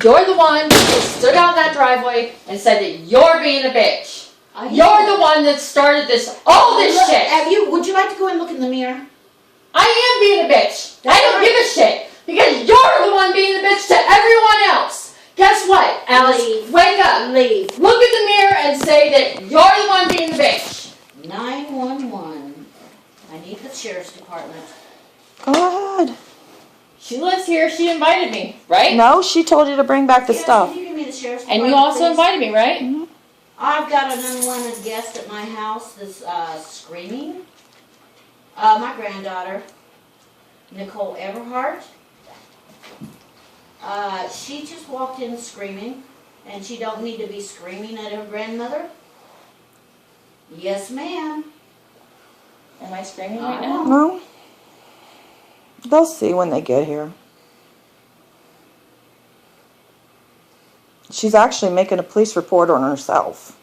you're the one who stood out in that driveway and said that you're being a bitch. You're the one that started all this shit. Would you like to go and look in the mirror? I am being a bitch. I don't give a shit. Because you're the one being a bitch to everyone else. Guess what, Alice? Leave. Wake up. Leave. Look at the mirror and say that you're the one being the bitch. 911. I need the sheriff's department. Go ahead. She lives here. She invited me, right? No, she told you to bring back the stuff. Can you give me the sheriff's And department, you also please? invited me, right? Mm-hmm. I've got an unwanted guest at my house that's screaming. My granddaughter, Nicole Everhart. She just walked in screaming, and she don't need to be screaming at her grandmother. Yes, ma'am. Am I screaming right now? No. They'll see when they get here. She's actually making a police report on herself.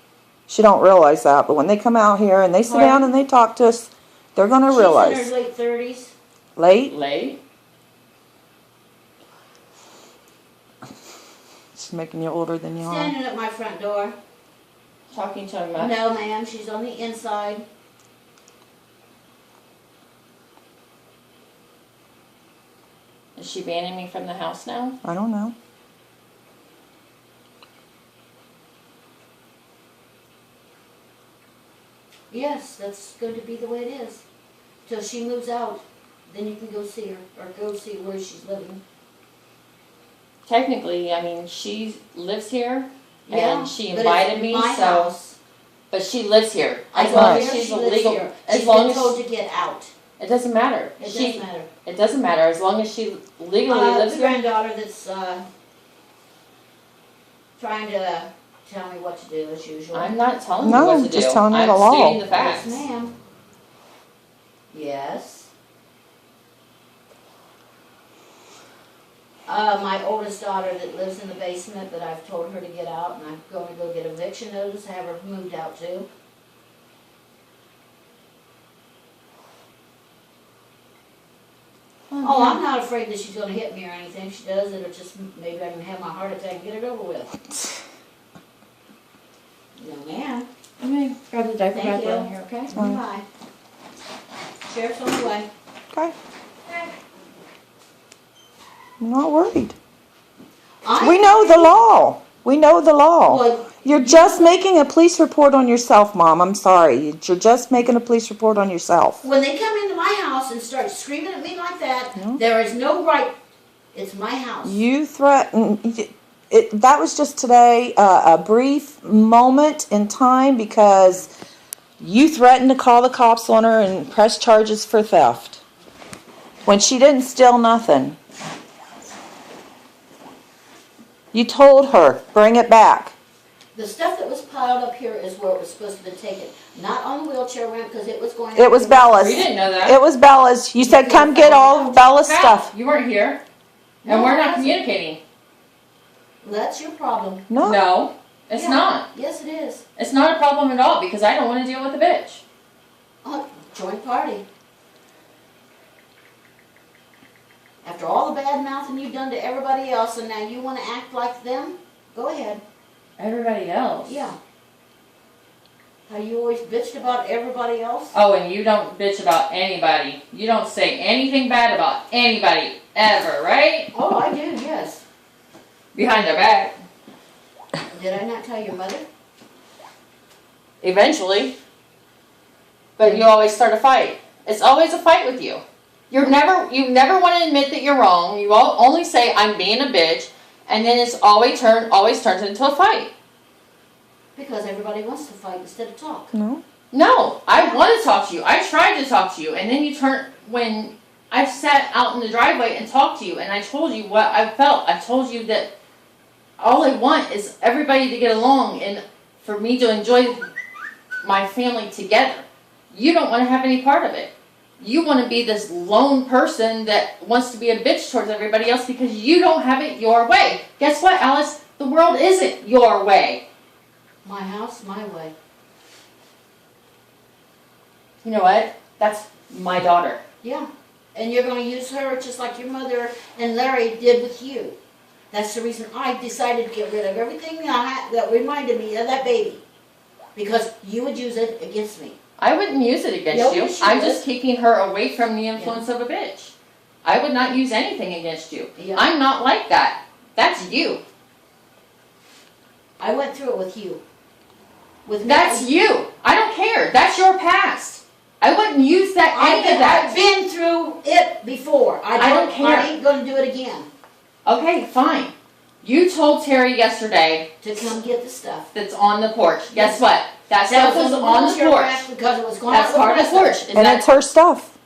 She don't realize that, but when they come out here and they sit down and they talk to us, they're going to realize. She's in her late 30s. Late? Late? She's making you older than you are. Standing at my front door. Talking to him. No, ma'am. She's on the inside. Is she banning me from the house now? I don't know. Yes, that's going to be the way it is. Till she moves out, then you can go see her, or go see where she's living. Technically, I mean, she lives here, Yeah, and she but invited it's me, my so. house. But she lives here. I As told long her as she's she a lives legal. here. As She's long been told as. to get out. It doesn't matter. It She. doesn't matter. It doesn't matter as long as she legally lives The here. granddaughter that's trying to tell me what to do as usual. I'm not telling you No, what to do. just telling you I'm the law. stating the Yes, facts. ma'am. Yes. My oldest daughter that lives in the basement, but I've told her to get out, and I'm going to go get eviction notice, have her moved out too. Oh, I'm not afraid that she's gonna hit me or anything. If she does, it'll just, maybe I can have my heart attack and get it over with. No, ma'am. Let me grab the diaper Thank back you. down here, okay? Bye. Sheriff's on the way. Okay. I'm not worried. I- We know the law. We know the law. Well, You're just making a police report on yourself, Mom. I'm sorry. You're just making a police report on yourself. when they come into my house and start screaming at me like that, No. there is no right. It's my house. You threatened. That was just today a brief moment in time because you threatened to call the cops on her and press charges for theft when she didn't steal nothing. You told her, bring it back. The stuff that was piled up here is where it was supposed to be taken. Not on the wheelchair ramp because it was going It was Bella's. We didn't know that. It was Bella's. You said, come get all of Bella's How? stuff. You weren't here. And No, we're I not wasn't. communicating. That's your problem. No. No, it's Yeah. not. Yes, it is. It's not a problem at all because I don't want to deal with the bitch. Oh, joint party. After all the bad mouthing you've done to everybody else and now you want to act like them, go ahead. Everybody else. Yeah. How you always bitched about everybody else? Oh, and you don't bitch about anybody. You don't say anything bad about anybody ever, right? Oh, I do, yes. Behind their back. Did I not tell your mother? Eventually. But you always start a fight. It's always a fight with you. You never want to admit that you're wrong. You only say I'm being a bitch, and then it's always turns into a fight. Because everybody wants to fight instead of talk. No. No, I want to talk to you. I tried to talk to you, and then you when I sat out in the driveway and talked to you, and I told you what I felt. I told you that all I want is everybody to get along and for me to enjoy my family together. You don't want to have any part of it. You want to be this lone person that wants to be a bitch towards everybody else because you don't have it your way. Guess what, Alice? The world isn't your way. My house, my way. You know what? That's my daughter. Yeah. And you're going to use her just like your mother and Larry did with you. That's the reason I decided to get rid of everything that reminded me of that baby. Because you would use it against me. I wouldn't use it against No, you. you I'm should. just keeping her away from the influence of a bitch. I would not use anything against you. Yeah. I'm not like that. That's you. I went through it with you. With That's you. I don't care. That's your past. I wouldn't use that any of that. I've been through it before. I don't care. I ain't gonna do it again. Okay, fine. You told Terry yesterday To come get the stuff. that's on the porch. Guess what? That That stuff was was on on the wheelchair porch. rack because it was going That's out part of the porch. Is And it's that, her stuff.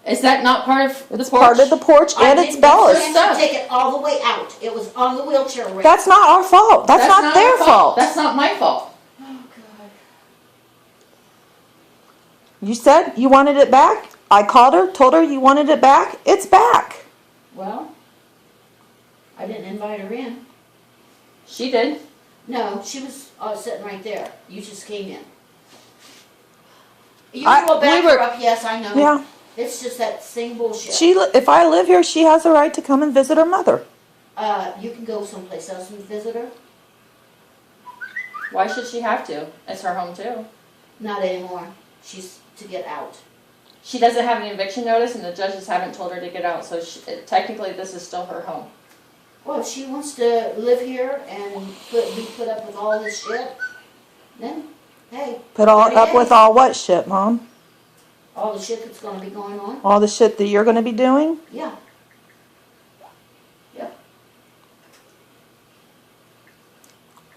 is that not part of the It's porch? part of the porch and it's I Bella's. didn't get to take it all the way out. It was on the wheelchair rack. That's not our fault. That's not their our fault. That's not my fault. Oh, God. You said you wanted it back. I called her, told her you wanted it back. It's back. Well, I didn't invite her in. She did. No, she was sitting right there. You just came in. You I- will back we were- her up, yes, I know. Yeah. It's just that same bullshit. If I live here, she has the right to come and visit her mother. You can go someplace else and visit her. Why should she have to? It's her home too. Not anymore. She's to get out. She doesn't have an eviction notice, and the judges haven't told her to get out. So technically, this is still her home. Well, if she wants to live here and be put up with all this shit, then, hey, Put all 30 up with days. all what shit, Mom? All the shit that's going to be going on. All the shit that you're going to be doing? Yeah. Yep.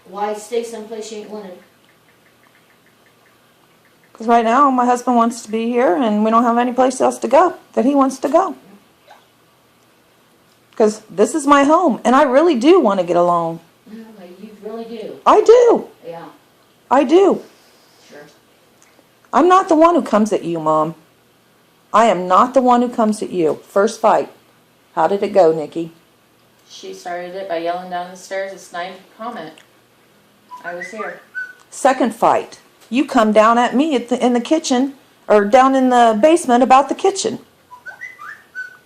Why stay someplace you ain't wanted? Because right now my husband wants to be here and we don't have any place else to go that he wants to go. Because this is my home and I really do want to get along. No, you really do. I do. Yeah, I do. sure. I'm not the one who comes at you, Mom. I am not the one who comes at you. First fight. How did it go, Nikki? She started it by yelling down the stairs a snide comment. I was here. Second fight. You come down at me in the kitchen or down in the basement about the kitchen.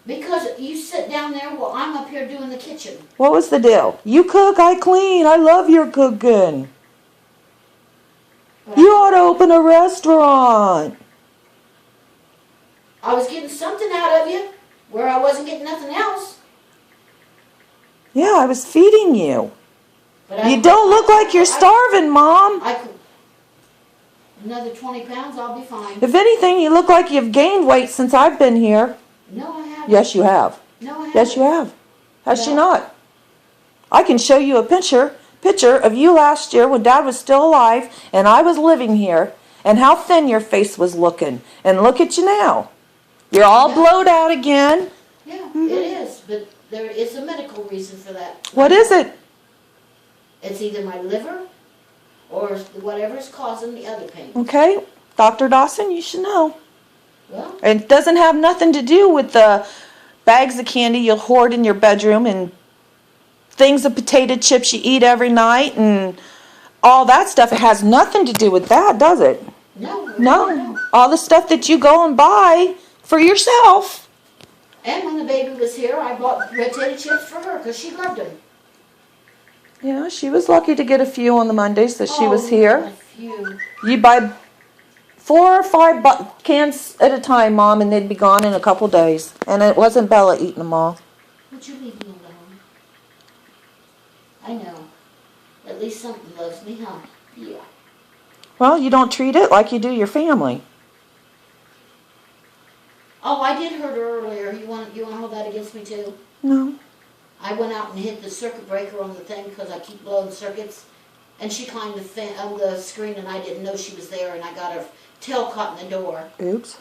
Because you sit down there while I'm up here doing the kitchen. What was the deal? You cook, I clean. I love your cooking. But You ought to open a restaurant. I was getting something out of you where I wasn't getting nothing else. Yeah, I was feeding you. But You don't look like you're starving, Mom. I could. Another 20 pounds, I'll be fine. If anything, you look like you've gained weight since I've been here. No, I haven't. Yes, you have. No, I haven't. Yes, you have. Has she No. not? I can show you a picture of you last year when Dad was still alive and I was living here and how thin your face was looking. And look at you now. You're all Yeah. blowed out again. Yeah, it is. But there is a medical reason for that. What is it? It's either my liver or whatever's causing the other pain. Okay, Dr. Dawson, you should know. Well, It doesn't have nothing to do with the bags of candy you'll hoard in your bedroom and things of potato chips you eat every night and all that stuff. It has nothing to do with that, does it? no. No. All the stuff that you go and buy for yourself. And when the baby was here, I bought potato chips for her because she loved them. Yeah, she was lucky to get a few on the Mondays that she was here. A few. You buy 4 or 5 cans at a time, Mom, and they'd be gone in a couple days. And it wasn't Bella eating them all. Would you leave me alone? I know. At least something loves me, huh? Yeah. Well, you don't treat it like you do your family. Oh, I did hurt her earlier. You want to hold that against me too? No. I went out and hit the circuit breaker on the thing because I keep blowing circuits. And she climbed the screen and I didn't know she was there and I got her tail caught in the door. Oops.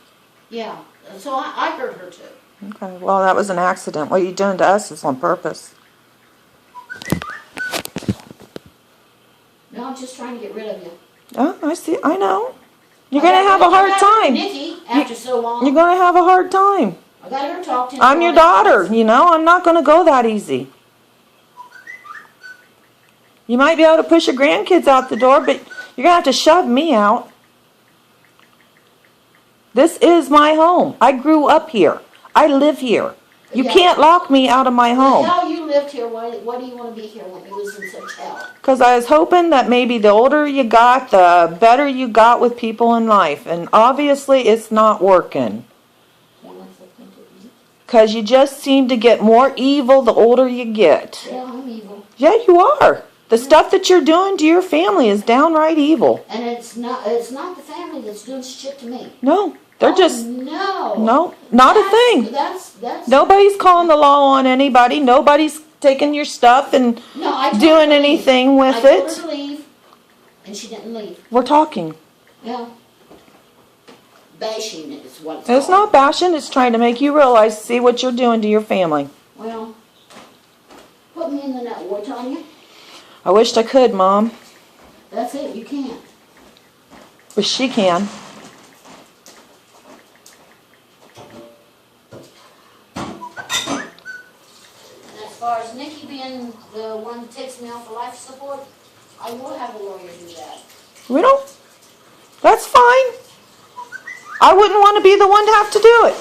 Yeah, so I hurt her too. Okay, well, that was an accident. What you're doing to us is on purpose. No, I'm just trying to get rid of you. Oh, I see. I know. You're going to have a hard I got time. Nikki, after so long, You're going to have a hard time. I got her talking. I'm your daughter, you know. I'm not going to go that easy. You might be able to push your grandkids out the door, but you're going to have to shove me out. This is my home. I grew up here. I live here. You Yeah. can't lock me out of my home. How you lived here, why do you want to be here when you was in such hell? Because I was hoping that maybe the older you got, the better you got with people in life. And obviously it's not working. Because you just seem to get more evil the older you get. Yeah, I'm evil. Yeah, you are. The stuff that you're doing to your family is downright evil. And it's not the family that's doing shit to me. No, they're Oh, just, no. no, not a thing. That's Nobody's calling the law on anybody. Nobody's taking your stuff and no, I told her doing to leave. anything with I told her it. to leave, and she didn't leave. We're talking. Yeah. Bashing it is what it's It's called. not bashing. It's trying to make you realize, see what you're doing to your family. Well, put me in the net war, Tanya. I wished I could, Mom. That's it, you can't. But she can. And as far as Nikki being the one that takes me off of life support, I will have a lawyer do that. We don't. That's fine. I wouldn't want to be the one to have to do it.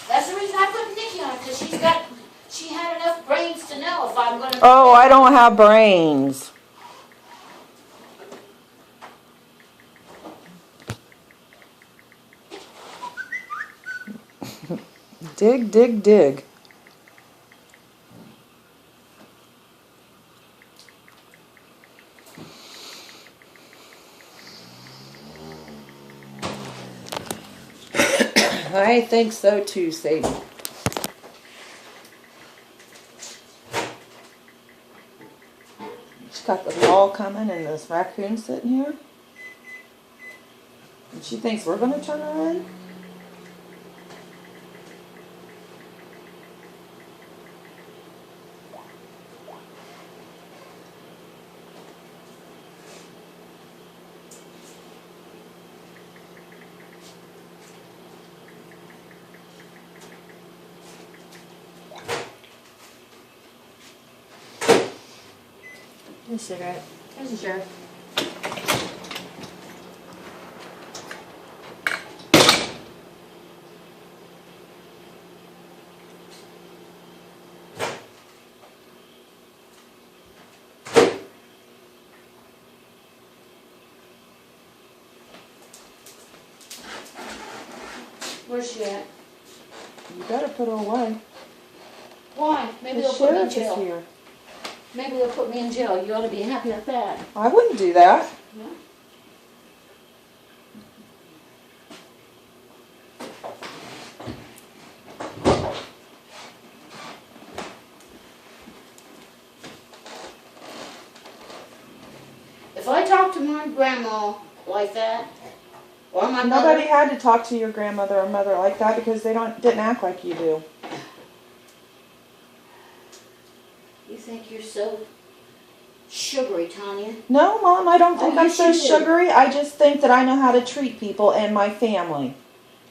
That's the reason I put Nikki on it, because she had enough brains to know if I'm gonna. Oh, I don't have brains. Dig, dig, dig. I think so too, Sadie. She's got the law coming and this raccoon sitting here. And she thinks we're gonna turn her in? Here's a cigarette. Here's a sheriff. Where's she at? You better put her away. Why? Maybe The they'll put me in sheriff is jail. here. Maybe they'll put me in jail. You ought to be happy at that. I wouldn't do that. No? If I talk to my grandma like that, or my Nobody mother, had to talk to your grandmother or mother like that because they didn't act like you do. you think you're so sugary, Tanya. No, Mom, I don't think Oh, I'm yes, so you do. sugary. I just think that I know how to treat people and my family.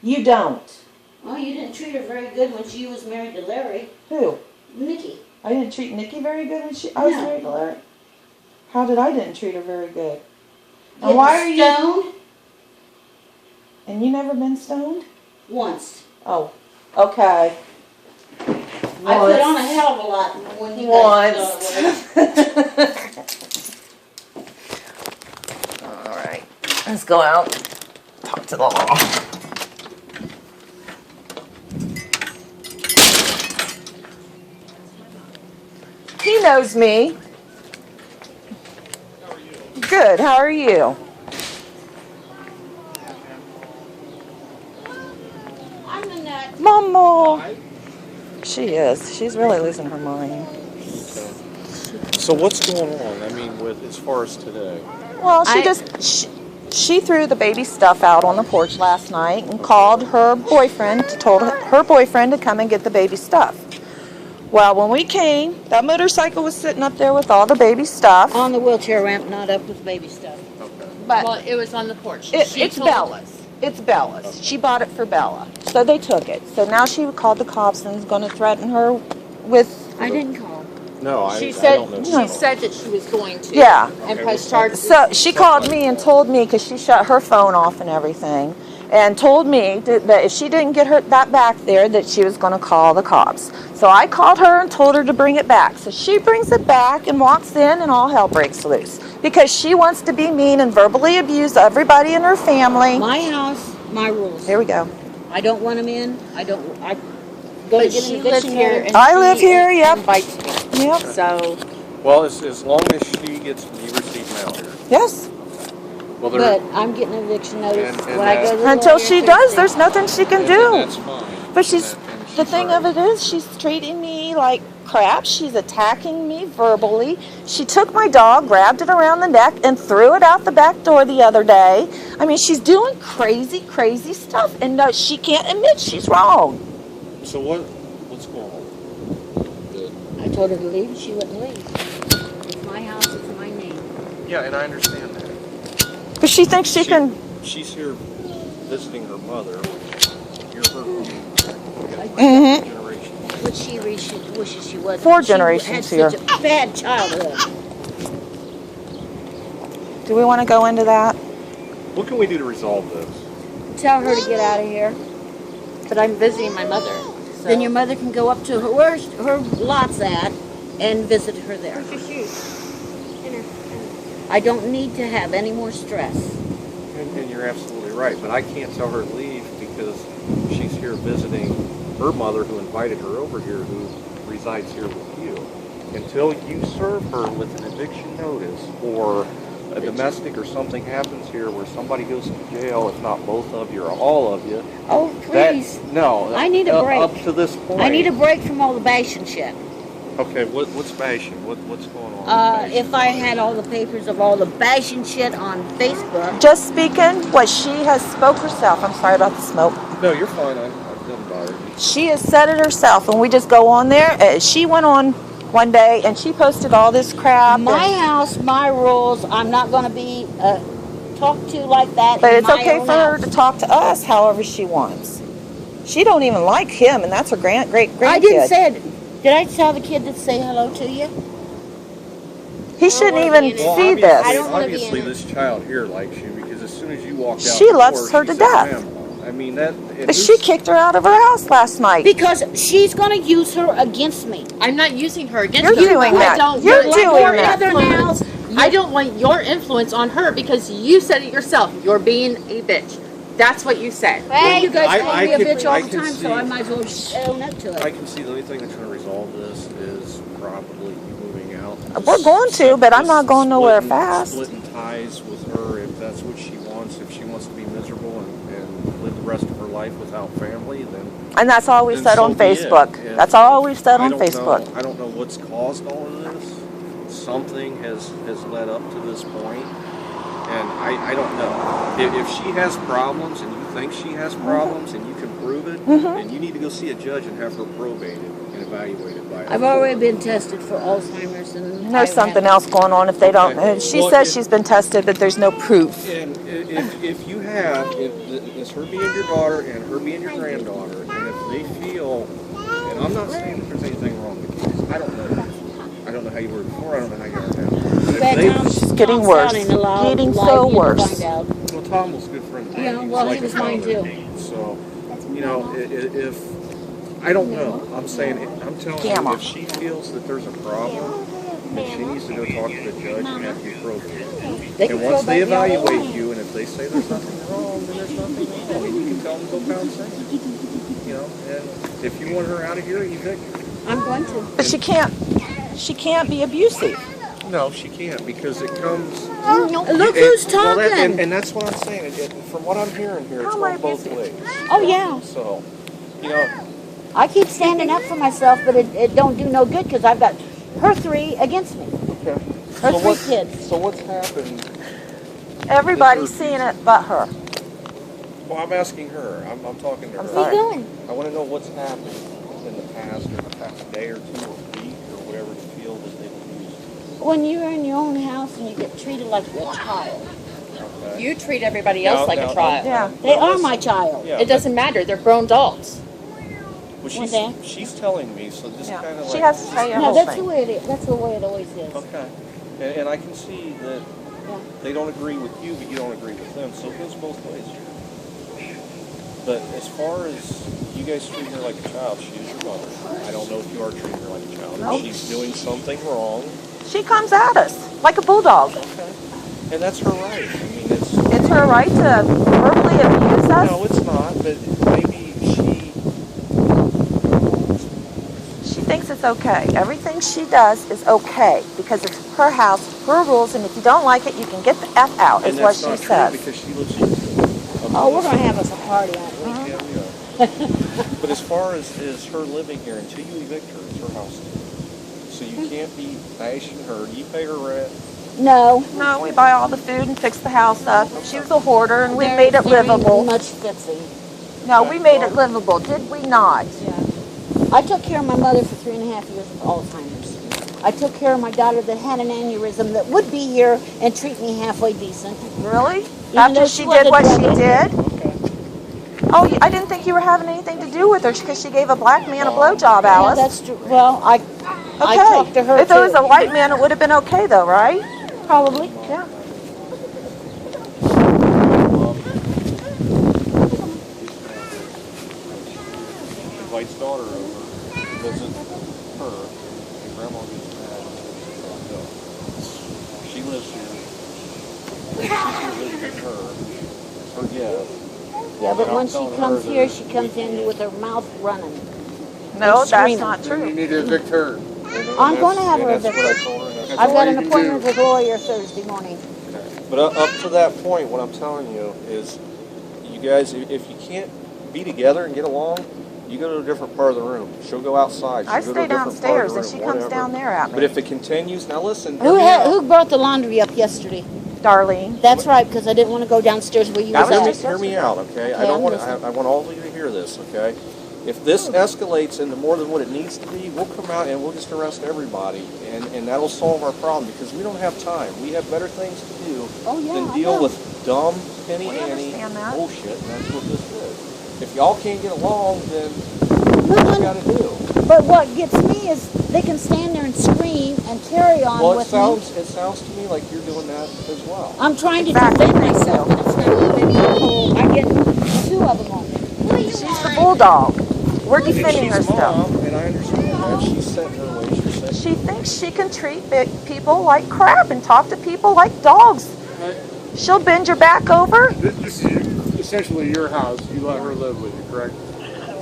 You don't. Well, you didn't treat her very good when she was married to Larry. Who? Nikki. I didn't treat Nikki very good when I was No. married to Larry. How did I didn't treat her very good? And Getting why are you? stoned And you never been stoned? once. Oh, okay. I put on a hell of a lot when you guys got away. All right, let's go out. Talk to the law. He knows me. Good. How are you? I'm a nut. Mama. She is. She's really losing her mind. So what's going on? I mean, with as far as today? Well, she threw the baby stuff out on the porch last night and called her boyfriend, told her boyfriend to come and get the baby stuff. Well, when we came, that motorcycle was sitting up there with all the baby stuff. On the wheelchair ramp, not up with baby stuff. Okay. But Well, it was on the porch. it's Bella's. It's Bella's. She bought it for Bella. So they took it. So now she called the cops and is going to threaten her with... I didn't call. No, I She don't know. said that she was going to. Yeah. And press charges. So she called me and told me, because she shut her phone off and everything, and told me that if she didn't get that back there, that she was going to call the cops. So I called her and told her to bring it back. So she brings it back and walks in, and all hell breaks loose because she wants to be mean and verbally abuse everybody in her family. My house, my rules. Here we go. I don't want them in. I go to But get she an lives eviction here notice. and I live she here, yep. invites me. Yep. So, Well, as long as she gets, you receive mail here. Yes. Well, there, But I'm getting an eviction notice And when I go to the Until lawyer she Thursday. does, there's nothing she can and do. that's fine. But she's And the thing right. of it is, she's treating me like crap. She's attacking me verbally. She took my dog, grabbed it around the neck, and threw it out the back door the other day. I mean, she's doing crazy, crazy stuff, and no, she can't admit she's wrong. So what's going on? I told her to leave, and she wouldn't leave. It's my house, it's my name. Yeah, and I understand that. But she thinks she can. She's here visiting her mother. You're her Mhm. generation. Which she wishes she wasn't. 4 She generations had such a bad childhood. Do we want to go into that? What can we do to resolve this? Tell her to get out of here. but I'm visiting my mother. So. Then your mother can go up to her, where's her lot's at, and visit her there. Where's your shoes? I don't need to have any more stress. And you're absolutely right, but I can't tell her to leave because she's here visiting her mother who invited her over here, who resides here with you. Until you serve her with an eviction notice or a domestic or something happens here where somebody goes to jail, if not both of you or all of you. Oh, please. No. I need a break. Up to this point. I need a break from all the bashing shit. Okay, what's bashing? What's going on? with bashing? If I had all the papers of all the bashing shit on Facebook, Just speaking what she has spoke herself. I'm sorry about the smoke. No, you're fine. I've done bothered you. She has said it herself, and we just go on there. She went on one day, and she posted all this crap. my and- house, my rules, I'm not going to be talked to like that But in it's my okay own for her house. to talk to us however she wants. She don't even like him, and that's her great grandkid. I didn't say it. Did I tell the kid to say hello to you? He shouldn't wanna even be in it. see obviously, this. I don't wanna be obviously in it. this child here likes you because as soon as you walked out She the loves door, her she to said, death. "Grandma." I mean that. But she kicked her out of her house last night. Because she's going to use her against me. I'm not using her against You're her. doing I that. don't You're want doing your that. influence. I don't want your influence on her because you said it yourself. You're being a bitch. That's what you said. Well, you guys I- call I me a can- bitch all I the can time, see- so I might as well own up to I it. can see the only thing that's going to resolve this is probably you moving out. We're going to, but I'm not going nowhere Splitting- fast. Splitting ties with her if that's what she wants. If she wants to be miserable and live the rest of her life without family, then And that's all we Then said so on be it. Facebook. Yeah. That's all we've said I on don't Facebook. know. I don't know what's caused all of this. Something has led up to this point, and I don't know. If she has problems and you think she has problems and you can prove it, then you need to go see a judge and have her probated and evaluated by. I've already been tested for Alzheimer's and There's something else going on if they don't. Okay. And she Well, says if- she's been tested, but there's no proof. And if you have, if it's her being your daughter and her being your granddaughter, and if they feel, and I'm not saying that there's anything wrong with you, I don't know. I don't know how you were before, I don't know how you are now. But if they, It's getting worse. Getting so worse. well, Tom was a good friend of mine. Yeah, He well, like he was a mine father. too. So, you know, if, I don't know, I'm saying, I'm telling Gamma. you, if she feels that there's a problem, then she needs to go talk to the judge and have you probated. They can And once probate they me all they evaluate want. you, and if they say there's nothing wrong, then there's nothing wrong. I mean, you can tell them to go pound sand. You know, and if you want her out of here, evict her. I'm going to. But she can't be abusive. No, she can't because it comes. Look who's Well, talking. and that's what I'm saying. From what I'm hearing here, it's How am I going both abusive? ways. Oh, yeah. So, you know, I keep standing up for myself, but it don't do no good because I've got her 3 against me. okay. Her So 3 kids. So what's happened? Everybody's seeing it but her. Well, I'm asking her. I'm talking to her. I'm Keep sorry. going. I want to know what's happened in the past, or the past day or 2 or week or whatever you feel that they've used. When you're in your own house and you get treated like a child. Okay. You treat everybody else like Now- a child. Yeah. They are my child. Yeah, It doesn't matter. They're grown adults. Well, What's that? she's telling me, so just Yeah. kind of like. She has to tell you her No, whole that's the thing. way it is. That's the way it always is. Okay. And I can see that Yeah. they don't agree with you, but you don't agree with them, so it goes both ways. But as far as you guys treat her like a child, she is your mother. I don't know if you are treating her like a child. Nope. If she's doing something wrong, She comes at us like a bulldog. okay. And that's her right. I mean, It's her right to verbally abuse us. no, it's not, but maybe She thinks it's okay. Everything she does is okay because it's her house, her rules, and if you don't like it, you can get the F out, is and what that's she not true says. because she lives here. Oh, we're gonna have us a party, aren't we? Yeah, we are. But as far as her living here, until you evict her, it's her house. So you can't be bashing her. Do you pay her rent? No. No, we buy all the food and fix the house up. She was a hoarder, and we made it There ain't livable. much fixing. No, we made it livable, did we not? Yeah. I took care of my mother for 3.5 years with Alzheimer's. I took care of my daughter that had an aneurysm that would be here and treat me halfway decent. Really? though After she she was did a what she druggie. did? Okay. Oh, I didn't think you were having anything to do with her because she gave a black man a blowjob, Yeah, Alice. that's true. Well, I Okay. talked to her If it was too. a white man, it would have been okay, though, right? Probably. Yeah. Invites daughter over to visit her. And grandma gets mad and says she's gonna go. She lives here. She's here visiting her. It's her gift. Yeah, but And I'm when she telling comes her here, that she comes we in can't. with her mouth running. No, And that's screaming. not You true. need to evict her. I'm gonna have her and that's what I evicted. told her. And that's I've all got you an can appointment do. with a lawyer Thursday morning. But up to that point, what I'm telling you is, you guys, if you can't be together and get along, you go to a different part of the room. She'll go outside. She'll I go to stay a different part downstairs of and the she room, comes whatever. down there at But me. if it continues, now listen. Who hear me out. who brought the laundry up yesterday? Darlene. That's right, because I didn't want to go downstairs where you That was was at. just- Hear me out, okay? I Okay, don't I'm want. listening. I want all of you to hear this, okay? If this escalates into more than what it needs to be, we'll come out and we'll just arrest everybody, and that'll solve our problem because we don't have time. We have better things to do Oh, yeah, than I deal know. with dumb penny We ante understand that. bullshit, and that's what this is. If y'all can't get along, then No, what no, you gotta do? But what gets me is they can stand there and scream and carry on Well, it with sounds to me like you're doing that as well. me. I'm trying to Exactly. defend myself, and it's not giving me a whole. I get 2 of them on me. She's the bulldog. We're defending And she's herself. mom, and I understand that. She's set in her ways. She's set. She thinks she can treat people like crap and talk to people like dogs. She'll bend your back over. This is essentially your house. You let her live with you, correct?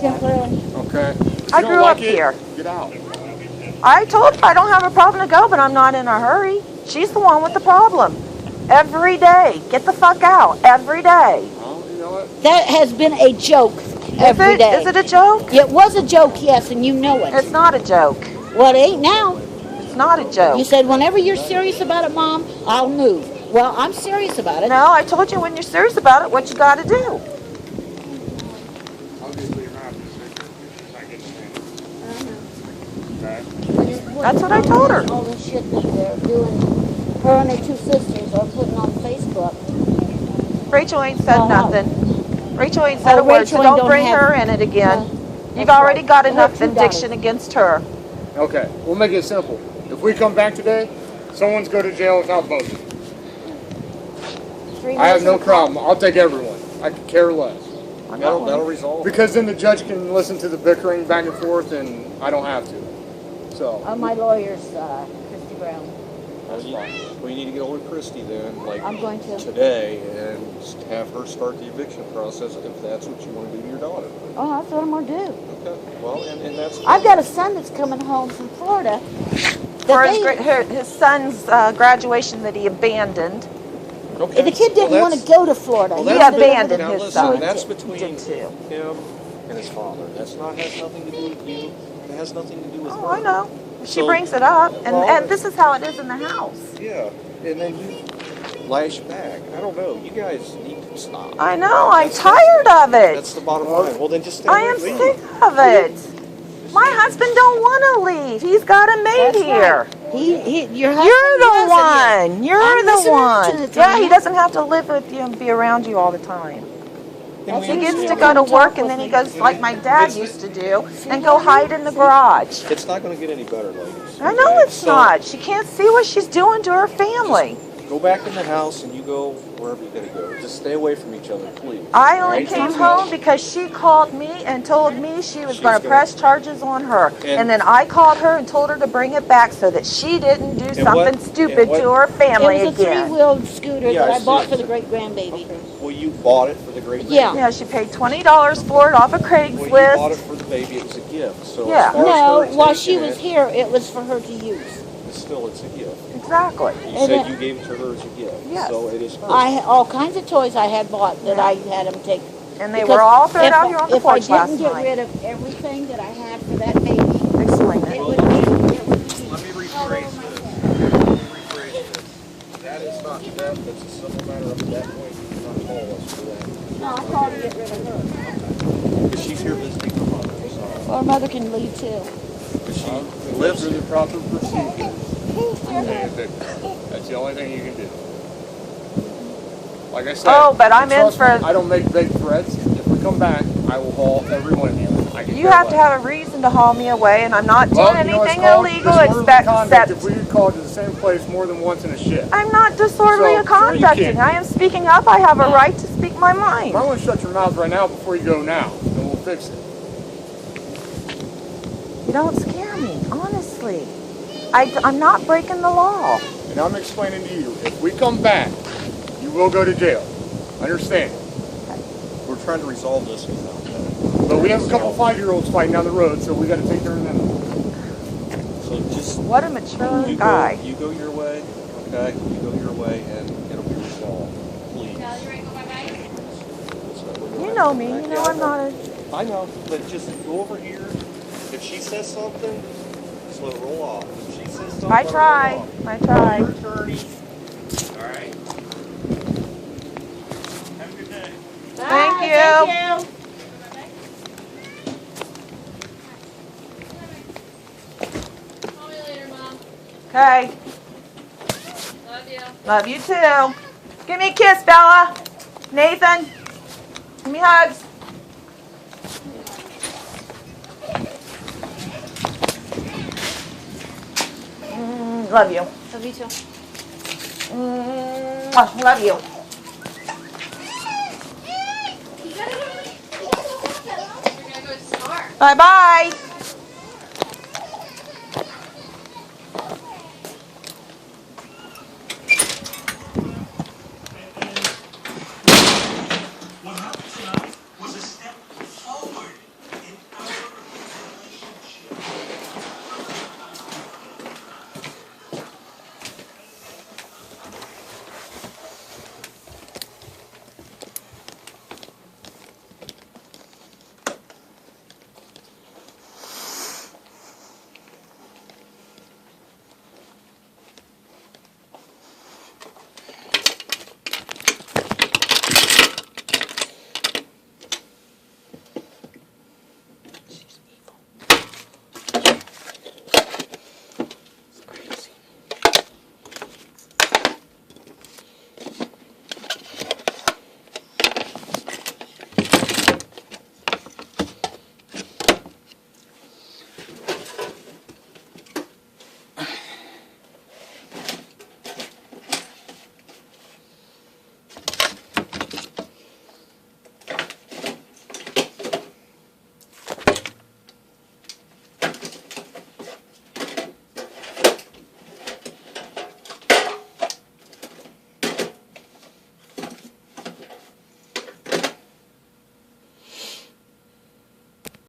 Temporarily. Okay. If I you don't grew like up it, here. Get out. I told her I don't have a problem to go, but I'm not in a hurry. She's the one with the problem. Every day. Get the fuck out. Every day. Well, you know what? That has been a joke every day. Is it a joke? It was a joke, yes, and you know it. It's not a joke. Well, it ain't now. It's not a You joke. said, whenever you're serious about it, Mom, I'll move. Well, I'm serious about it. No, I told you when you're serious about it, what you got to do. Obviously, you're not just she's not getting it. Okay. That's what I told her. All the shit that they're doing, her and her 2 sisters are putting on Facebook. Rachel ain't said Oh, nothing. Rachel ain't said Oh, a word, so Rachel don't don't bring have- her in it again. Yeah, You've that's already right. got Her enough 2 indiction daughters. against her. Okay, we'll make it simple. If we come back today, someone's go to jail without both. 3 I have months no of- problem. I'll take everyone. I could care less. That'll resolve it. Because then the judge can listen to the bickering back and forth, and I don't have to. So, My lawyer's Christy Brown. Well, you need to get hold of Christy then, like I'm going to. today, and have her start the eviction process if that's what you want to do to your daughter. Oh, that's what I'm going to do. Okay. Well, and that's. I've got a son that's coming home from Florida. For That his son's graduation that he abandoned. Okay. the kid didn't Well, want to that's- go to Florida. well, He that's- abandoned now his listen, son. That's He between did too. him and his father. That's not has nothing to do with you. It has nothing to do with her. Oh, I know. She So- brings it up, and, Well- and this is how it is in the house. Yeah, and then you lash back. I don't know. You guys need to stop. I know. I'm tired of That's it. the bottom line. Well, then just stay I away am from sick it. of it. My husband don't want to leave. He's got a maid That's here. right. Your husband You're the does it here. one. You're I'm the listening one. to the Yeah, he thing. doesn't have to live with you and be around you all the time. And we He gets to understand go to that. work and then he goes like my dad used to do and go hide in the garage. It's not going to get any better, ladies. I know Okay? it's So, not. She can't see what she's doing to her family. Go back in the house and you go wherever you gotta go. Just stay away from each other, please. I only Right? came home because she called me and told me she was She's going to gonna- press charges on her. And And- then I called her and told her to bring it back so that she didn't do what- something stupid and what- to her family It was a again. three-wheeled scooter Yeah, that I I bought see. for the great-grandbaby. Well, you bought it for the great Yeah. baby. Yeah, she paid $20 for it off of Well, you bought it Craigslist. for the baby. It was a gift. So Yeah. as far No, as her while she taking was it, here, it was for her to use. still it's a gift. Exactly. You And said it- you gave it to her as a gift. Yes. So it is hers. I had all kinds of toys I had bought that I had them take. And they Because were all thrown if out I- here on the if I porch last didn't get night. rid of everything that I had for that baby, Explain it it. would be, it would be. Let me rephrase this. Let me rephrase this. That is not theft. That's a civil matter up to that point. You cannot call us for that. No, I'll call to get rid of her. Because she's here visiting her mother. So. Or her mother can leave too. But she Live lives through the proper procedure. That's the only thing you can do. Like I said. Oh, but I'm in trust me, for- I don't make vague threats. If we come back, I will haul every one of you. I can You care have to less. have a reason to haul me away, and I'm not doing Well, you know, it's anything called illegal disorderly except. conduct if we get called to the same place more than once in a shift. I'm not disorderly So, sure you conducting. can. I am speaking up. I have a right to speak my mind. You might want to shut your mouth right now before you go now, and we'll fix it. You don't scare me, honestly. I'm not breaking the law. And I'm explaining to you, if we come back, you will go to jail. Understand? We're trying to resolve this without that. But we have a couple 5-year-olds fighting down the road, so we got to take care of them. So just What a mature you guy. go. You go your way. Okay. You go your way, and it'll be resolved. Please. You know me. You know I'm not a. I know, but just go over here. If she says something, slow roll off. If she says something, I let her try. roll off. I try. Your attorney. All right. Have a good day. Thank Bye, you. Thank you. Call me later, Mom. Okay. Love you. Love you too. Give me a kiss, Bella. Nathan. Give me hugs. Love you. Love you too. Love you. We're gonna go to Star. Bye bye.